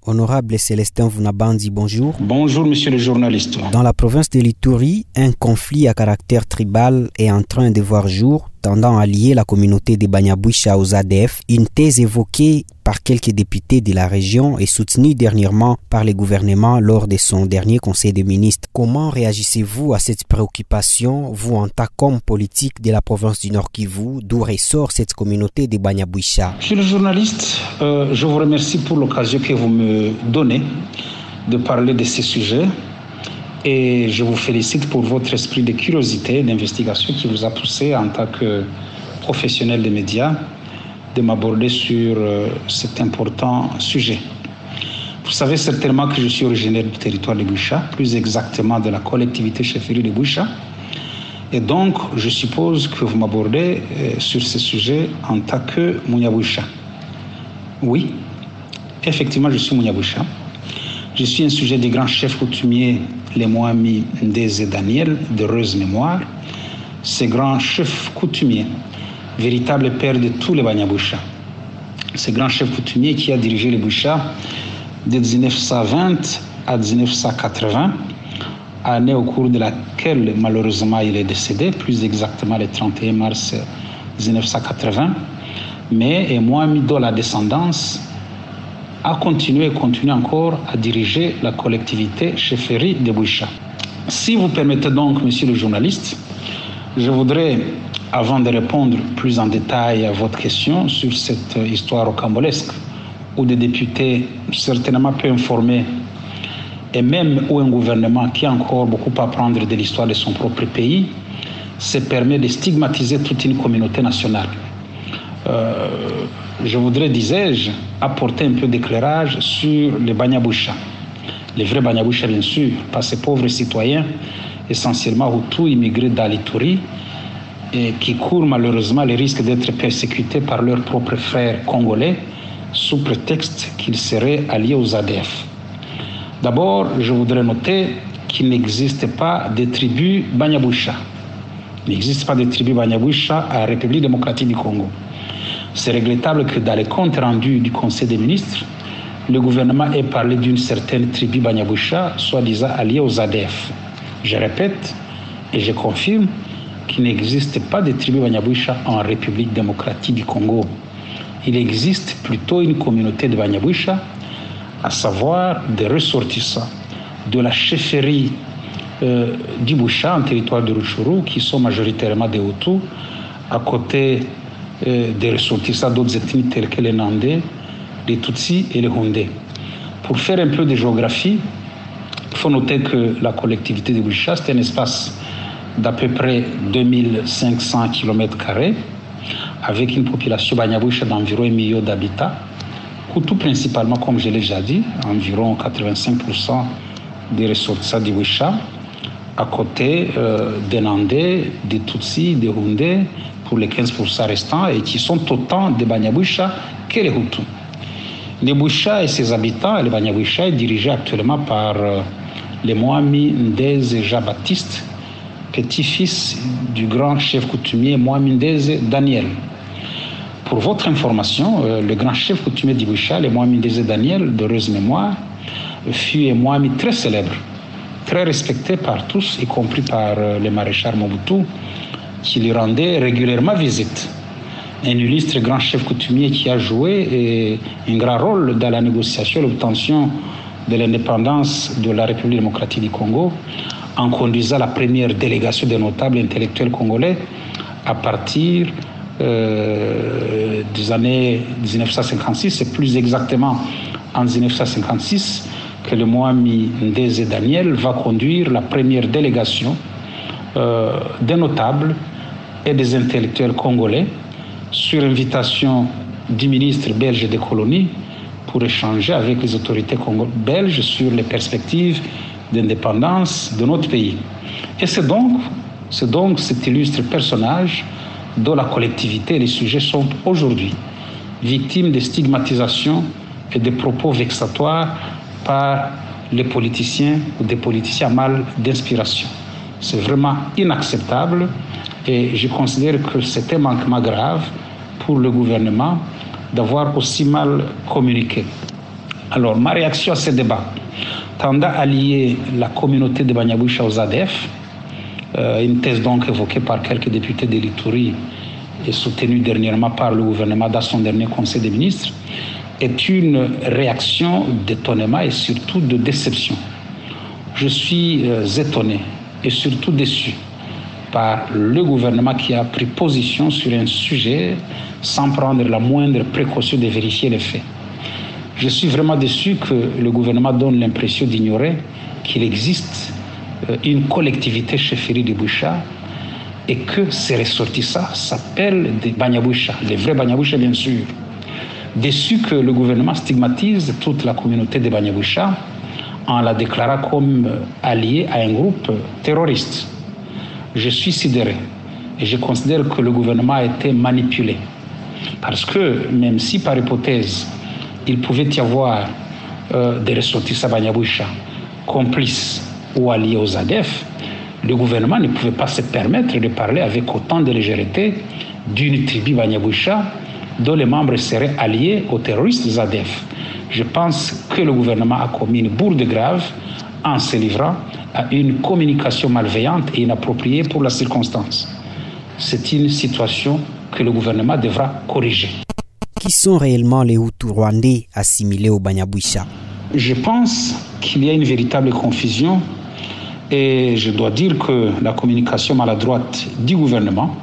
Honorable Célestin Vunabandi, bonjour. Bonjour, monsieur le journaliste. Dans la province de l'Ituri, un conflit à caractère tribal est en train de voir jour, tendant à lier la communauté des Banyabwisha aux ADF, une thèse évoquée par quelques députés de la région et soutenue dernièrement par le gouvernement lors de son dernier conseil des ministres. Comment réagissez-vous à cette préoccupation, vous en tant qu'homme politique de la province du Nord Kivu, d'où ressort cette communauté des Banyabwisha? Monsieur le journaliste, je vous remercie pour l'occasion que vous me donnez de parler de ces sujets et je vous félicite pour votre esprit de curiosité et d'investigation qui vous a poussé en tant que professionnel des médias de m'aborder sur cet important sujet. Vous savez certainement que je suis originaire du territoire de Bwisha, plus exactement de la collectivité chefferie de Bwisha. Et donc, je suppose que vous m'abordez sur ce sujet en tant que Munyabwisha. Oui, effectivement, je suis Munyabwisha. Je suis un sujet des grands chefs coutumiers, les Moami Ndeze Daniel, d'heureuse mémoire. Ces grands chefs coutumiers, véritable père de tous les Banyabwisha. Ce grand chef coutumier qui a dirigé les Bwisha de 1920 à 1980, année au cours de laquelle malheureusement il est décédé, plus exactement le 31 mars 1980. Mais moi, dont la descendance a continué et continue encore à diriger la collectivité chefferie de Bwisha. Si vous permettez donc, monsieur le journaliste, je voudrais, avant de répondre plus en détail à votre question sur cette histoire rocambolesque, où des députés certainement peu informés, et même où un gouvernement qui a encore beaucoup à apprendre de l'histoire de son propre pays, se permet de stigmatiser toute une communauté nationale. Je voudrais, disais-je, apporter un peu d'éclairage sur les Banyabwisha. Les vrais Banyabwisha, bien sûr, pas ces pauvres citoyens, essentiellement Hutus immigrés d'Alituri, et qui courent malheureusement le risque d'être persécutés par leurs propres frères congolais sous prétexte qu'ils seraient alliés aux ADF. D'abord, je voudrais noter qu'il n'existe pas de tribus Banyabwisha. Il n'existe pas de tribus Banyabwisha à la République démocratique du Congo. C'est regrettable que dans les comptes rendus du Conseil des ministres, le gouvernement ait parlé d'une certaine tribu Banyabwisha, soi-disant alliée aux ADF. Je répète et je confirme qu'il n'existe pas de tribu Banyabwisha en République démocratique du Congo. Il existe plutôt une communauté de Banyabwisha, à savoir des ressortissants de la chefferie du Bwisha en territoire de Rutshuru, qui sont majoritairement des Hutus, à côté des ressortissants d'autres ethnies telles que les Nandais, les Tutsis et les Hundés. Pour faire un peu de géographie, il faut noter que la collectivité de Bwisha, c'est un espace d'à peu près 2500 km², avec une population Banyabwisha d'environ 1 million d'habitants, Hutus principalement, comme je l'ai déjà dit, environ 85% des ressortissants du Bwisha, à côté des Nandais, des Tutsis, des Hundés, pour les 15% restants, et qui sont autant des Banyabwisha que les Hutus. Les Bwisha et ses habitants, les Banyabwisha, est dirigé actuellement par les Moami Ndeze Jean-Baptiste, petit-fils du grand chef coutumier Moami Ndeze Daniel. Pour votre information, le grand chef coutumier du Bwisha, le Moami Ndeze Daniel, d'heureuse mémoire, fut un Moami très célèbre, très respecté par tous, y compris par le maréchal Mobutu, qui lui rendait régulièrement visite. Un illustre grand chef coutumier qui a joué un grand rôle dans la négociation et l'obtention de l'indépendance de la République démocratique du Congo, en conduisant la première délégation des notables intellectuels congolais à partir des années 1956, et plus exactement en 1956, que le Moami Ndeze Daniel va conduire la première délégation des notables et des intellectuels congolais sur invitation du ministre belge des colonies pour échanger avec les autorités belges sur les perspectives d'indépendance de notre pays. Et c'est donc cet illustre personnage dont la collectivité et les sujets sont aujourd'hui victimes de stigmatisation et de propos vexatoires par les politiciens ou des politiciens mal d'inspiration. C'est vraiment inacceptable et je considère que c'est un manquement grave pour le gouvernement d'avoir aussi mal communiqué. Alors, ma réaction à ce débat tendant à lier la communauté de Banyaboucha aux ADF, une thèse donc évoquée par quelques députés de l'Ituri et soutenue dernièrement par le gouvernement dans son dernier conseil des ministres, est une réaction d'étonnement et surtout de déception. Je suis étonné et surtout déçu par le gouvernement qui a pris position sur un sujet sans prendre la moindre précaution de vérifier les faits. Je suis vraiment déçu que le gouvernement donne l'impression d'ignorer qu'il existe une collectivité chefferie de Boucha et que ces ressortissants s'appellent des Banyaboucha, les vrais Banyaboucha bien sûr. Déçu que le gouvernement stigmatise toute la communauté des Banyaboucha en la déclarant comme alliée à un groupe terroriste. Je suis sidéré et je considère que le gouvernement a été manipulé. Parce que même si par hypothèse, il pouvait y avoir des ressortissants Banyaboucha complices ou alliés aux ADF, le gouvernement ne pouvait pas se permettre de parler avec autant de légèreté d'une tribu Banyaboucha dont les membres seraient alliés aux terroristes ADF. Je pense que le gouvernement a commis une bourde grave en se livrant à une communication malveillante et inappropriée pour la circonstance. C'est une situation que le gouvernement devra corriger. Qui sont réellement les Hutus rwandais assimilés au Banyaboucha? Je pense qu'il y a une véritable confusion et je dois dire que la communication maladroite du gouvernement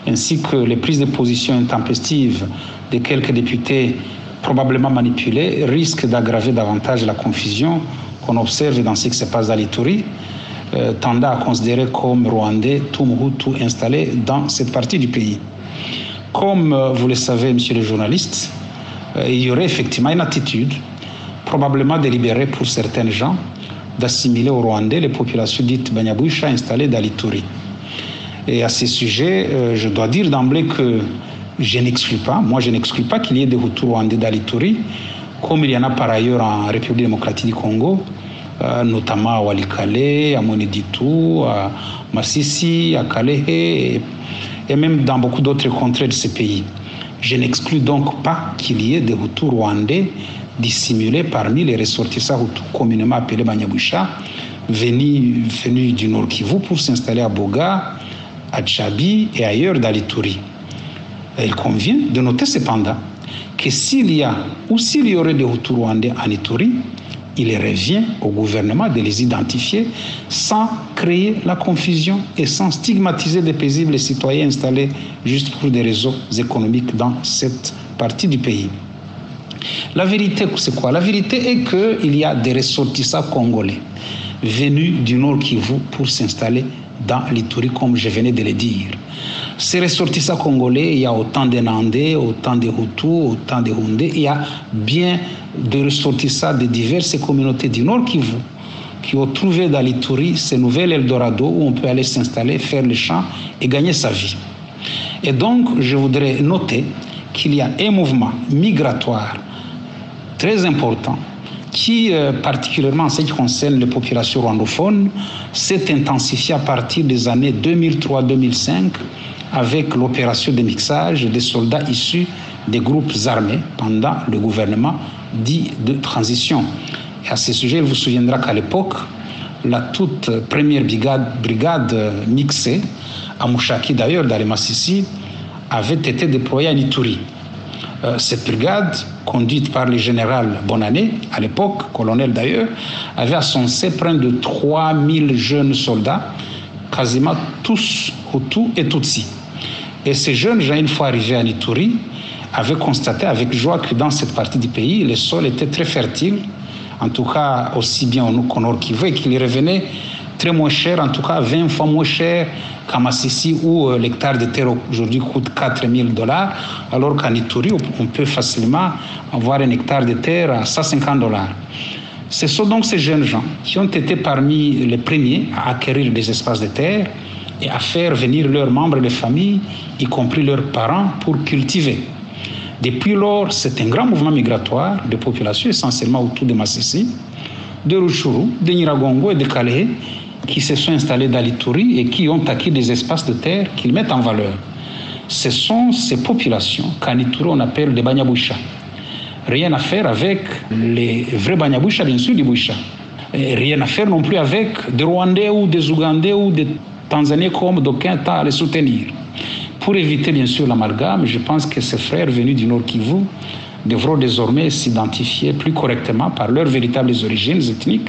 ainsi que les prises de position intempestives de quelques députés probablement manipulés risquent d'aggraver davantage la confusion qu'on observe dans ce qui se passe dans l'Ituri, tendant à considérer comme rwandais tout Hutu installé dans cette partie du pays. Comme vous le savez, monsieur le journaliste, il y aurait effectivement une attitude, probablement délibérée pour certains gens, d'assimiler au Rwandais les populations dites Banyaboucha installées dans l'Ituri. Et à ce sujet, je dois dire d'emblée que je n'exclus pas qu'il y ait des Hutus rwandais dans l'Ituri, comme il y en a par ailleurs en République démocratique du Congo, notamment à Walikale, à Moneditu, à Masisi, à Kalehe, et même dans beaucoup d'autres contrées de ce pays. Je n'exclus donc pas qu'il y ait des Hutus rwandais dissimulés parmi les ressortissants Hutus communément appelés Banyaboucha, venus du Nord Kivu pour s'installer à Boga, à Tchabi et ailleurs dans l'Ituri. Il convient de noter cependant que s'il y aurait des Hutus rwandais en Ituri, il revient au gouvernement de les identifier sans créer la confusion et sans stigmatiser des paisibles citoyens installés juste pour des raisons économiques dans cette partie du pays. La vérité, c'est quoi? La vérité est qu'il y a des ressortissants congolais venus du Nord Kivu pour s'installer dans l'Ituri, comme je venais de le dire. Ces ressortissants congolais, il y a autant de Nandais, autant de Hutus, autant de Hundés, il y a bien de ressortissants de diverses communautés du Nord Kivu qui ont trouvé dans l'Ituri ce nouvel Eldorado où on peut aller s'installer, faire le champ et gagner sa vie. Et donc, je voudrais noter qu'il y a un mouvement migratoire très important qui, particulièrement en ce qui concerne les populations rwandophones, s'est intensifié à partir des années 2003-2005 avec l'opération de mixage des soldats issus des groupes armés pendant le gouvernement dit de transition. Et à ce sujet, il vous souviendra qu'à l'époque, la toute première brigade mixée, à Mouchaki d'ailleurs, dans les Massissi, avait été déployée à Ituri. Cette brigade, conduite par le général Bonanné, à l'époque, colonel d'ailleurs, avait à son sein près de 3000 jeunes soldats, quasiment tous Hutus et Tutsis. Et ces jeunes gens, une fois arrivés à Ituri, avaient constaté avec joie que dans cette partie du pays, le sol était très fertile, en tout cas aussi bien au Nord Kivu, et qu'il revenait très moins cher, en tout cas 20 fois moins cher qu'à Masisi où l'hectare de terre aujourd'hui coûte $4000, alors qu'en Ituri, on peut facilement avoir un hectare de terre à $150. Ce sont donc ces jeunes gens qui ont été parmi les premiers à acquérir des espaces de terre et à faire venir leurs membres de famille, y compris leurs parents, pour cultiver. Depuis lors, c'est un grand mouvement migratoire de populations, essentiellement autour de Masisi, de Rutshuru, de Nyiragongo et de Kalehe, qui se sont installés dans l'Ituri et qui ont acquis des espaces de terre qu'ils mettent en valeur. Ce sont ces populations qu'en Ituri on appelle des Banyaboucha. Rien à faire avec les vrais Banyaboucha, bien sûr, du Boucha. Et rien à faire non plus avec des Rwandais ou des Ougandais ou des Tanzaniens comme d'aucuns tendent à les soutenir. Pour éviter bien sûr l'amalgame, je pense que ces frères venus du Nord Kivu devront désormais s'identifier plus correctement par leurs véritables origines ethniques,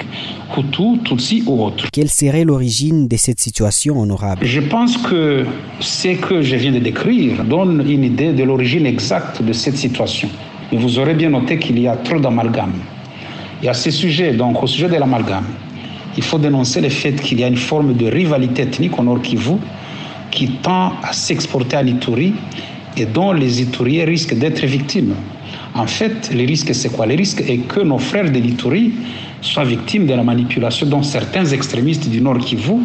Hutu, Tutsi ou autres. Quelle serait l'origine de cette situation, honorable? Je pense que ce que je viens de décrire donne une idée de l'origine exacte de cette situation. Mais vous aurez bien noté qu'il y a trop d'amalgame. Et à ce sujet, donc au sujet de l'amalgame, il faut dénoncer le fait qu'il y a une forme de rivalité ethnique au Nord Kivu qui tend à s'exporter à l'Ituri et dont les Ituriens risquent d'être victimes. En fait, le risque, c'est quoi? Le risque est que nos frères de l'Ituri soient victimes de la manipulation dont certains extrémistes du Nord Kivu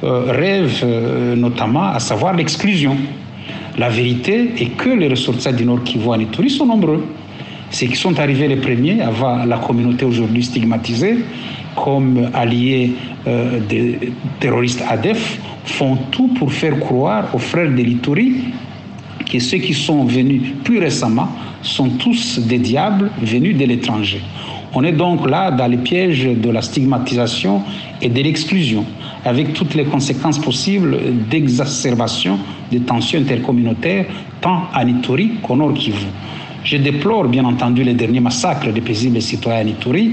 rêvent notamment, à savoir l'exclusion. La vérité est que les ressortissants du Nord Kivu en Ituri sont nombreux. Ceux qui sont arrivés les premiers avant la communauté aujourd'hui stigmatisée comme alliés des terroristes ADF font tout pour faire croire aux frères de l'Ituri que ceux qui sont venus plus récemment sont tous des diables venus de l'étranger. On est donc là dans les pièges de la stigmatisation et de l'exclusion, avec toutes les conséquences possibles d'exacerbation des tensions intercommunautaires tant en Ituri qu'au Nord Kivu. Je déplore bien entendu les derniers massacres des paisibles citoyens en Ituri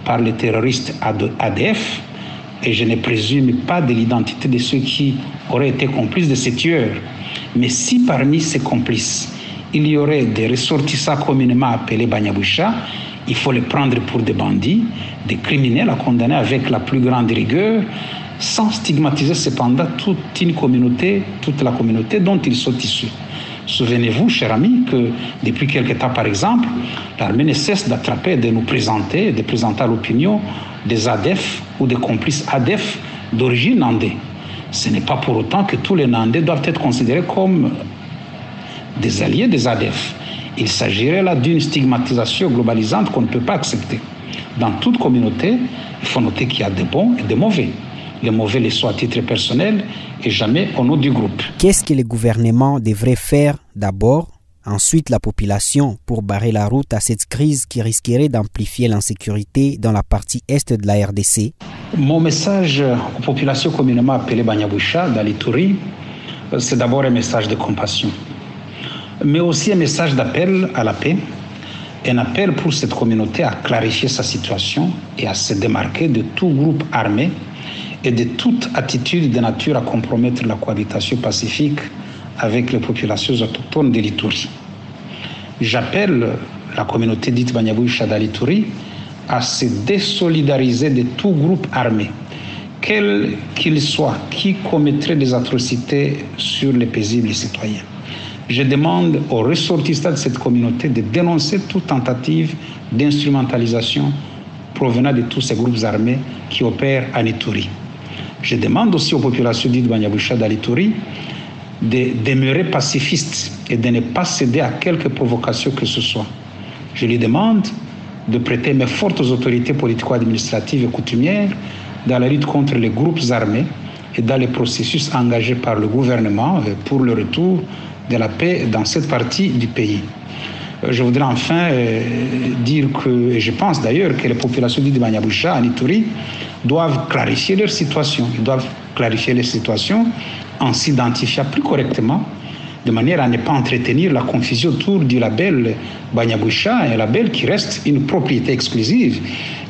par les terroristes ADF et je ne présume pas de l'identité de ceux qui auraient été complices de ces tueurs. Mais si parmi ces complices, il y aurait des ressortissants communément appelés Banyaboucha, il faut les prendre pour des bandits, des criminels à condamner avec la plus grande rigueur, sans stigmatiser cependant toute la communauté dont ils sont issus. Souvenez-vous, chers amis, que depuis quelque temps, par exemple, l'armée ne cesse d'attraper et de nous présenter, de présenter à l'opinion des ADF ou des complices ADF d'origine nandais. Ce n'est pas pour autant que tous les Nandais doivent être considérés comme des alliés des ADF. Il s'agirait là d'une stigmatisation globalisante qu'on ne peut pas accepter. Dans toute communauté, il faut noter qu'il y a des bons et des mauvais. Les mauvais les sont à titre personnel et jamais au nom du groupe. Qu'est-ce que le gouvernement devrait faire d'abord, ensuite la population, pour barrer la route à cette crise qui risquerait d'amplifier l'insécurité dans la partie est de la RDC? Mon message aux populations communément appelées Banyaboucha dans l'Ituri, c'est d'abord un message de compassion, mais aussi un message d'appel à la paix, un appel pour cette communauté à clarifier sa situation et à se démarquer de tout groupe armé et de toute attitude de nature à compromettre la cohabitation pacifique avec les populations autochtones de l'Ituri. J'appelle la communauté dite Banyaboucha dans l'Ituri à se désolidariser de tout groupe armé, quel qu'il soit, qui commettrait des atrocités sur les paisibles citoyens. Je demande aux ressortissants de cette communauté de dénoncer toute tentative d'instrumentalisation provenant de tous ces groupes armés qui opèrent en Ituri. Je demande aussi aux populations dites Banyaboucha dans l'Ituri de demeurer pacifistes et de ne pas céder à quelque provocation que ce soit. Je lui demande de prêter main forte aux autorités politico-administratives et coutumières dans la lutte contre les groupes armés et dans les processus engagés par le gouvernement pour le retour de la paix dans cette partie du pays. Je voudrais enfin dire que, et je pense d'ailleurs que les populations dites de Banyaboucha en Ituri doivent clarifier leur situation. Ils doivent clarifier leur situation en s'identifiant plus correctement, de manière à ne pas entretenir la confusion autour du label Banyaboucha, un label qui reste une propriété exclusive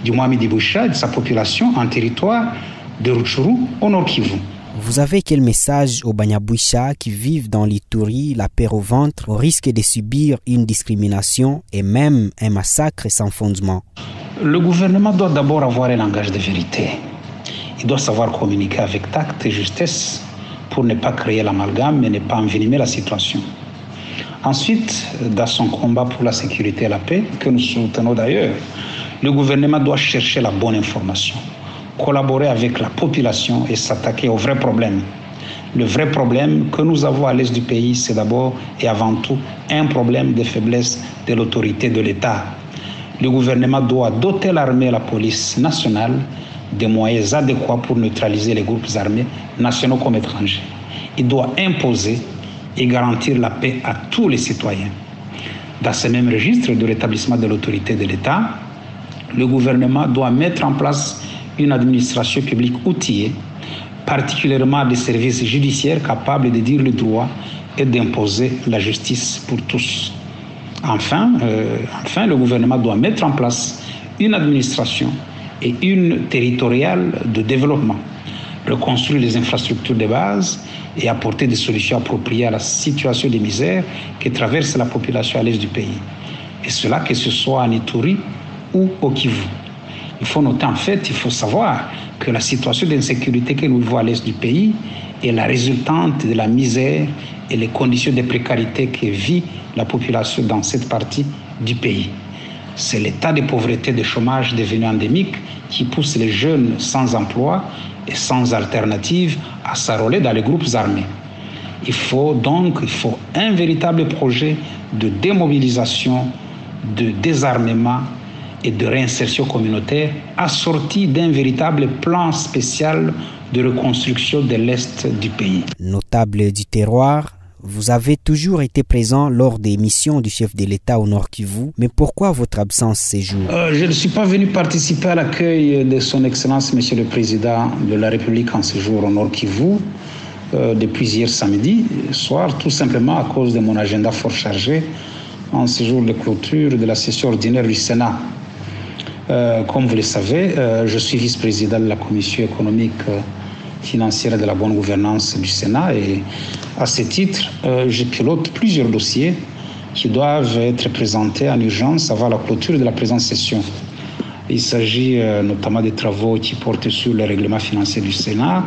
du Mohamedi Boucha et de sa population en territoire de Rutshuru au Nord Kivu. Vous avez quel message aux Banyaboucha qui vivent dans l'Ituri, la peur au ventre, au risque de subir une discrimination et même un massacre sans fondement? Le gouvernement doit d'abord avoir un langage de vérité. Il doit savoir communiquer avec tact et justesse pour ne pas créer l'amalgame et ne pas envenimer la situation. Ensuite, dans son combat pour la sécurité et la paix, que nous soutenons d'ailleurs, le gouvernement doit chercher la bonne information, collaborer avec la population et s'attaquer aux vrais problèmes. Le vrai problème que nous avons à l'est du pays, c'est d'abord et avant tout un problème de faiblesse de l'autorité de l'État. Le gouvernement doit doter l'armée et la police nationale des moyens adéquats pour neutraliser les groupes armés, nationaux comme étrangers. Il doit imposer et garantir la paix à tous les citoyens. Dans ce même registre de rétablissement de l'autorité de l'État, le gouvernement doit mettre en place une administration publique outillée, particulièrement des services judiciaires capables de dire le droit et d'imposer la justice pour tous. Enfin, le gouvernement doit mettre en place une administration et une territoriale de développement, reconstruire les infrastructures de base et apporter des solutions appropriées à la situation de misère que traverse la population à l'est du pays. Et cela, que ce soit en Ituri ou au Kivu. Il faut noter, en fait, il faut savoir que la situation d'insécurité que nous vivons à l'est du pays est la résultante de la misère et les conditions de précarité que vit la population dans cette partie du pays. C'est l'état de pauvreté et de chômage devenu endémique qui pousse les jeunes sans emploi et sans alternative à s'enrôler dans les groupes armés. Il faut un véritable projet de démobilisation, de désarmement et de réinsertion communautaire assorti d'un véritable plan spécial de reconstruction de l'Est du pays. Notable du terroir, vous avez toujours été présent lors des missions du chef de l'État au Nord Kivu, mais pourquoi votre absence ces jours? Je ne suis pas venu participer à l'accueil de son Excellence, Monsieur le Président de la République en séjour au Nord Kivu depuis hier samedi soir, tout simplement à cause de mon agenda fort chargé en séjour de clôture de la session ordinaire du Sénat. Comme vous le savez, je suis vice-président de la Commission économique financière et de la bonne gouvernance du Sénat et à ce titre, je pilote plusieurs dossiers qui doivent être présentés en urgence avant la clôture de la présente session. Il s'agit notamment des travaux qui portent sur le règlement financier du Sénat.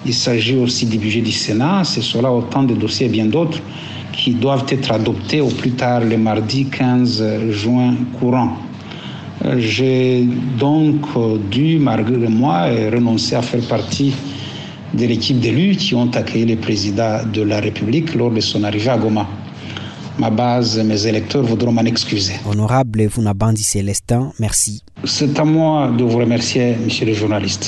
Il s'agit aussi du budget du Sénat. C'est cela autant de dossiers et bien d'autres qui doivent être adoptés au plus tard le mardi 15 juin courant. J'ai donc dû, malgré moi, renoncer à faire partie de l'équipe d'élus qui ont accueilli le président de la République lors de son arrivée à Goma. Ma base, mes électeurs voudront m'en excuser. Honorable Vunabandi Célestin, merci. C'est à moi de vous remercier, monsieur le journaliste.